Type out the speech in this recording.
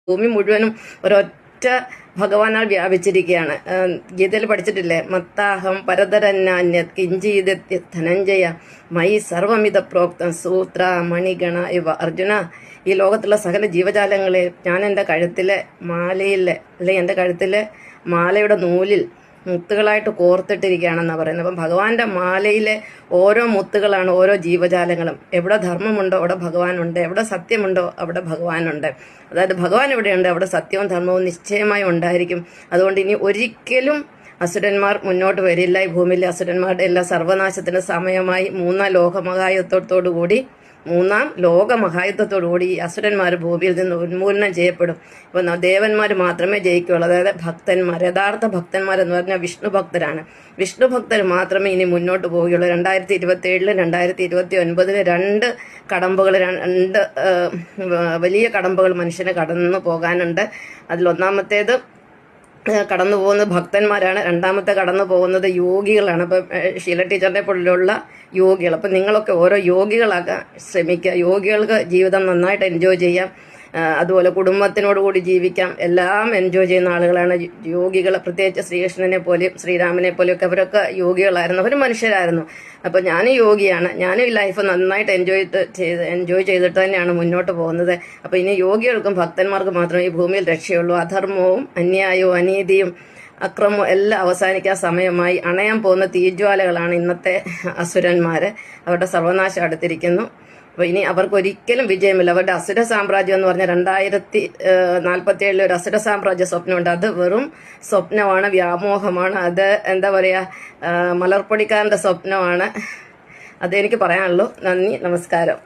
ഭൂമി മുഴുവനും ഒരൊറ്റ ഭഗവാനാൽ വ്യാപിച്ചിരിക്കുകയാണ്. ഗീതയിൽ പഠിച്ചിട്ടില്ലേ? മത്താഹം പരതരന്യാന്യ കിഞ്ചീത ധനഞ്ജയ മയി സർവമിത പ്രോക്തം സൂത്ര മണിഗണ ഇവ. അർജുന, ഈ ലോകത്തുള്ള സകല ജീവജാലങ്ങളെ ഞാൻ എൻ്റെ കഴുത്തിലെ മാലയിലെ അല്ലെങ്കിൽ എൻ്റെ കഴുത്തിലെ മാലയുടെ നൂലിൽ മുത്തുകളായിട്ട് കോർത്തിട്ടിരിക്കുകയാണെന്നാണ് പറയുന്നത്. അപ്പം ഭഗവാന്റെ മാലയിലെ ഓരോ മുത്തുകളാണ് ഓരോ ജീവജാലങ്ങളും. എവിടെ ധർമ്മമുണ്ടോ അവിടെ ഭഗവാനുണ്ട്, എവിടെ സത്യമുണ്ടോ അവിടെ ഭഗവാനുണ്ട്. അതായത് ഭഗവാൻ എവിടെയുണ്ട് അവിടെ സത്യവും ധർമ്മവും നിശ്ചയമായി ഉണ്ടായിരിക്കും. അതുകൊണ്ട് ഇനി ഒരിക്കലും അസുരന്മാർ മുന്നോട്ട് വരില്ല. ഈ ഭൂമിയിലെ അസുരന്മാരുടെ എല്ലാ സർവനാശത്തിന് സമയമായി. മൂന്നാം ലോകമഹായുദ്ധത്തോടുകൂടി ഈ അസുരന്മാർ ഭൂമിയിൽ നിന്ന് ഉന്മൂലനം ചെയ്യപ്പെടും. ഇപ്പം ദേവന്മാർ മാത്രമേ ജയിക്കുകയുള്ളൂ. അതായത് ഭക്തന്മാർ, യഥാർത്ഥ ഭക്തന്മാരെന്ന് പറഞ്ഞാൽ വിഷ്ണു ഭക്തരാണ്. വിഷ്ണു ഭക്തർ മാത്രമേ ഇനി മുന്നോട്ട് പോവുകയുള്ളൂ. 2027 2029 രണ്ട് വലിയ കടമ്പകൾ മനുഷ്യന് കടന്നു പോകാനുണ്ട്. അതിലൊന്നാമത്തേത് കടന്നു പോകുന്നത് ഭക്തന്മാരാണ്. രണ്ടാമത്തെ കടന്നു പോകുന്നത് യോഗികളാണ്. അപ്പം ഷീല ടീച്ചറിനെ പോലുള്ള യോഗികൾ. അപ്പം നിങ്ങളൊക്കെ ഓരോ യോഗികളാക്കാൻ ശ്രമിക്കുക. യോഗികൾക്ക് ജീവിതം നന്നായിട്ട് എൻജോയ് ചെയ്യാം. അതുപോലെ കുടുംബത്തിനോടുകൂടി ജീവിക്കാം. എല്ലാം എൻജോയ് ചെയ്യുന്ന ആളുകളാണ് യോഗികൾ. പ്രത്യേകിച്ച് ശ്രീകൃഷ്ണനെ പോലെയും ശ്രീരാമനെ പോലെയൊക്കെ അവരൊക്കെ യോഗികളായിരുന്നു. അവർ മനുഷ്യരായിരുന്നു. അപ്പോൾ ഞാനും യോഗിയാണ്. ഞാനും ഈ ലൈഫ് നന്നായിട്ട് എൻജോയ് ചെയ്തിട്ട് തന്നെയാണ് മുന്നോട്ട് പോകുന്നത്. അപ്പോൾ ഇനി യോഗികൾക്കും ഭക്തന്മാർക്കും മാത്രമേ ഈ ഭൂമിയിൽ രക്ഷയുള്ളൂ. അധർമ്മവും അന്യായവും അനീതിയും അക്രമവും എല്ലാം അവസാനിക്കാൻ സമയമായി. അണയാൻ പോകുന്ന തീജ്വാലകളാണ് ഇന്നത്തെ അസുരന്മാർ. അവരുടെ സർവനാശം അടുത്തിരിക്കുന്നു. അപ്പോൾ ഇനി അവർക്ക് ഒരിക്കലും വിജയമില്ല. അവരുടെ അസുര സാമ്രാജ്യം എന്ന് പറഞ്ഞാൽ 2047 ഒരു അസുര സാമ്രാജ്യ സ്വപ്നമുണ്ട്. അത് വെറും സ്വപ്നമാണ്, വ്യാമോഹമാണ്. അത് എന്താ പറയുക, മലർപ്പൊടിക്കാരൻ്റെ സ്വപ്നമാണ്. അതെനിക്ക് പറയാനുള്ളൂ. നന്ദി, നമസ്കാരം.